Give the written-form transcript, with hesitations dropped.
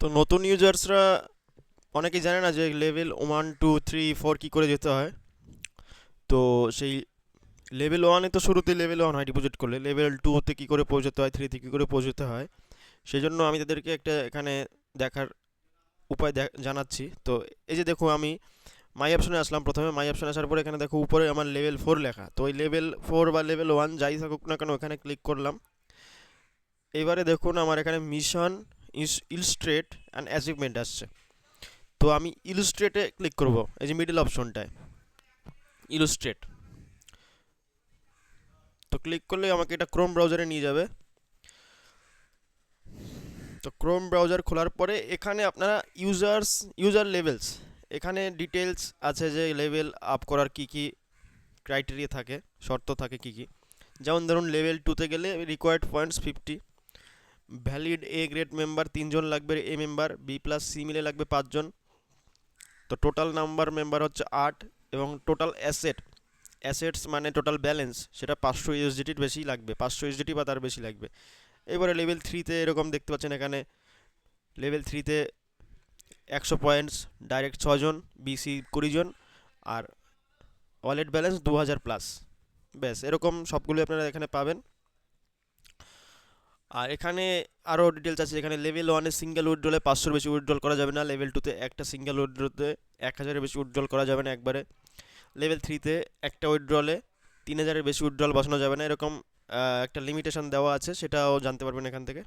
তো নতুন ইউজার্সরা অনেকেই জানে না যে লেভেল 1 2 3 4 কী করে যেতে হয়। তো সেই লেভেল 1-এ তো শুরুতেই লেভেল 1 হয় ডিপোজিট করলে, লেভেল 2-তে কী করে পৌঁছতে হয়, 3-তে কী করে পৌঁছতে হয়, সেই জন্য আমি তাদেরকে একটা এখানে দেখার উপায় জানাচ্ছি। তো এই যে দেখো, আমি মাই অপশনে আসলাম। প্রথমে মাই অপশনে আসার পরে এখানে দেখো উপরে আমার লেভেল 4 লেখা। তো ওই লেভেল 4 বা লেভেল 1 যাই থাকুক না কেন এখানে ক্লিক করলাম। এবারে দেখুন আমার এখানে মিশন ইলস্ট্রেট অ্যান্ড অ্যাচিভমেন্ট আসছে। তো আমি ইলুস্ট্রেটে ক্লিক করব, এই যে মিডল অপশনটায় ইলুস্ট্রেট। তো ক্লিক করলে আমাকে এটা ক্রোম ব্রাউজারে নিয়ে যাবে। তো ক্রোম ব্রাউজার খোলার পরে এখানে আপনারা ইউজার লেভেলস, এখানে ডিটেলস আছে যে লেভেল আপ করার কি কি ক্রাইটেরিয়া থাকে, শর্ত থাকে কি কি। যেমন ধরুন লেভেল 2-তে গেলে required points 50, valid A grade member 3 জন লাগবে, A member B plus C মিলে লাগবে 5 জন। তো টোটাল নাম্বার মেম্বার হচ্ছে 8, এবং টোটাল অ্যাসেটস মানে টোটাল ব্যালেন্স সেটা 500 ইউএসডিটির বেশি লাগবে, 500 ইউএসডিটি বা তার বেশি লাগবে। এবারে লেভেল 3-তে এরকম দেখতে পাচ্ছেন, এখানে লেভেল 3-তে 100 পয়েন্টস, ডাইরেক্ট 6 জন, বিসি 20 জন, আর ওয়ালেট ব্যালেন্স 2000 প্লাস। ব্যাস এরকম সবগুলো আপনারা এখানে পাবেন। আর এখানে আরও ডিটেলস আছে। এখানে লেভেল 1-এ সিঙ্গেল উইথড্রলে 500-র বেশি উইথড্রল করা যাবে না। লেভেল 2-তে একটা সিঙ্গেল উইথড্রতে 1000-এর বেশি উইথড্রল করা যাবে না একবারে। লেভেল 3-তে একটা উইথড্রলে 3000-এর বেশি উইথড্রল বসানো যাবে না। এরকম একটা লিমিটেশন দেওয়া আছে, সেটাও জানতে পারবেন এখান থেকে।